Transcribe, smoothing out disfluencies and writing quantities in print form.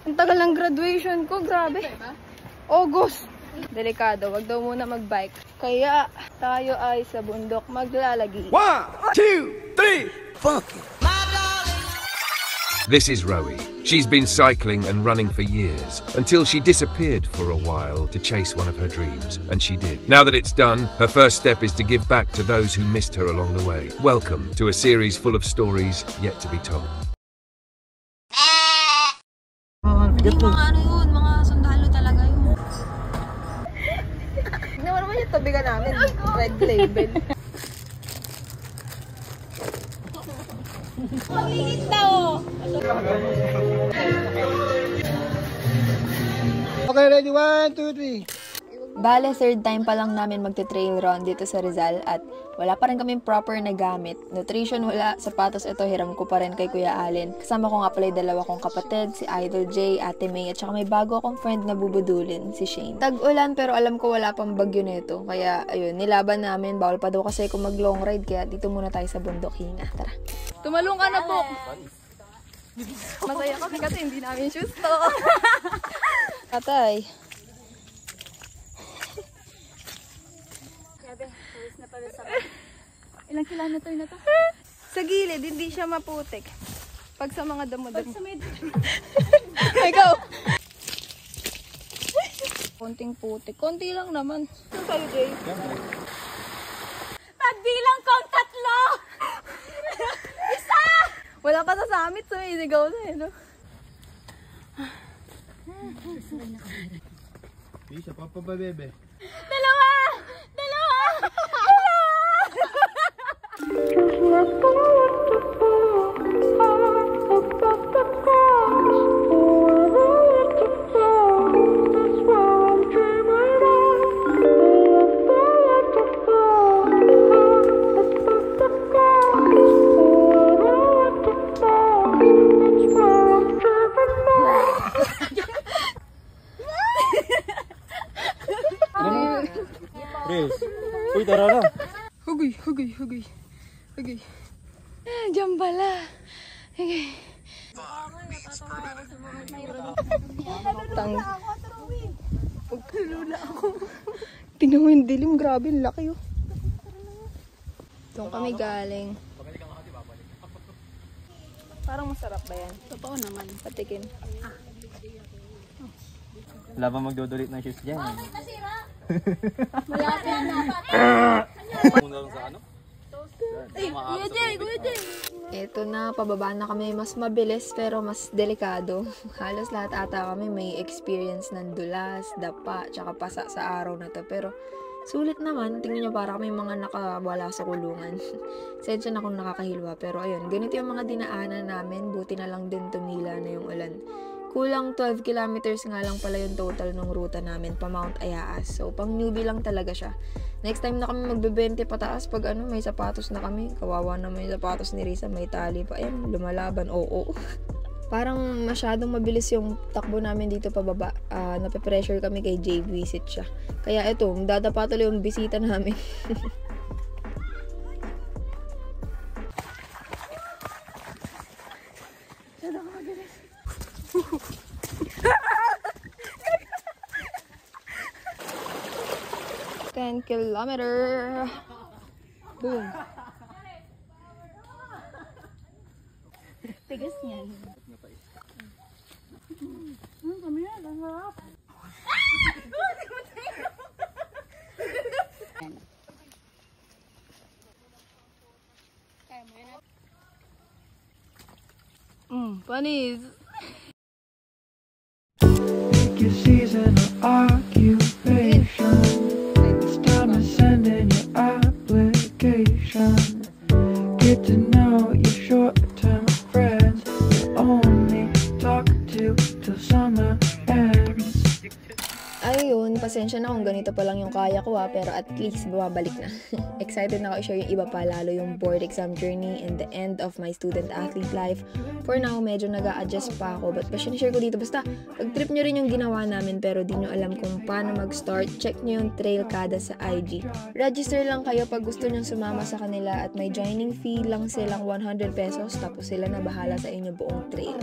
Ang tagal ng graduation ko, grabe. August. Delikado, wag daw muna magbike. Kaya tayo ay sa bundok maglalagi. 1, 2, 3, fuck it. This is Rowie. She's been cycling and running for years, until she disappeared for a while to chase one of her dreams, and she did. Now that it's done, her first step is to give back to those who missed her along the way. Welcome to a series full of stories yet to be told. Mga ano yun, mga sundalo talaga yun. Ginawa naman yung tabigan namin, red label. Maglilit daw! Okay, ready? 1, 2, 3. Bale, third time pa lang namin magte-trail run dito sa Rizal at wala pa rin kaming proper na gamit. Nutrition wala, sapatos ito, hiram ko pa rin kay Kuya Allen. Kasama ko nga pala yung dalawa kong kapatid, si Idol J, Ate May, at saka may bago akong friend na bubudulin, si Shane. Tag-ulan pero alam ko wala pang bagyo nito, kaya ayun, nilaban namin. Bawal pa daw kasi kung mag-long ride, kaya dito muna tayo sa bundok hinga. Tara. Tumalong ka na po! Masaya kami kasi hindi namin shoes to. Atay. Ilang kilometer na to? Sa gilid, hindi siya maputik. Pag sa mga damo-damo. Pag sa may... Ikaw! Konting putik. Konti lang naman. Ito sa'yo, Jay. Pagbilang kong 3! Isa! Wala ka sa summit. Sumisigaw na eh, no? Isa pa pa bebe. Dalawa! Dalawa! Reels. Uy, tara na. Hugoy, hugoy, hugoy. Hugoy. Diyan pala. Hugoy. Pagkalula ako. Tingnan mo yung dilim. Grabe, laki oh. Doon kami galing. Parang masarap ba yan? Totoo naman. Patikin. Wala ba magdodolit ng shoes dyan? Bakit nasira? Malapit na. Muna lang sa ano? Kuya Jay, Kuya Jay. Ito na, pababa na kami. Mas mabilis pero mas delikado. Halos lahat ata kami may experience ng dulas, dapa, tsaka pasa sa araw na to. Pero sulit naman. Tingnan nyo, para kami mga nakawala sa kulungan. Sensya na kung nakakahilwa. Pero ayun, ganito yung mga dinaanan namin. Buti na lang din tumila na yung ulan. Kulang 12 kilometers nga lang pala yung total ng ruta namin pa Mount Ayaas. So, pang newbie lang talaga siya. Next time na kami magbe-20 pataas pag ano, may sapatos na kami. Kawawa naman yung sapatos ni Risa, may tali pa. Ayan, lumalaban, oo. Parang masyadong mabilis yung takbo namin dito pababa. Nape-pressure kami kay Jay, visit siya. Kaya ito, dadapa tuloy yung bisita namin. Ten kilometer. Boom. Tigas niyan. Kami na, langarap. Panis. Pick your season of occupation. It's time to send in your application. Get to know your short-term friends. You only talk to till summer ends. Ayun, pasensya na kung ganito pa lang yung kaya ko pero at least bumabalik na. Excited na ako i-share yung iba pa, lalo yung board exam journey and the end of my student-athlete life. For now, medyo nag-a-adjust pa ako, but pa-share ko dito. Basta, pag-trip nyo rin yung ginawa namin pero di nyo alam kung paano mag-start, check nyo yung Trailkada sa IG. Register lang kayo pag gusto nyo sumama sa kanila at may joining fee lang silang 100 pesos tapos sila na bahala sa inyo buong trail.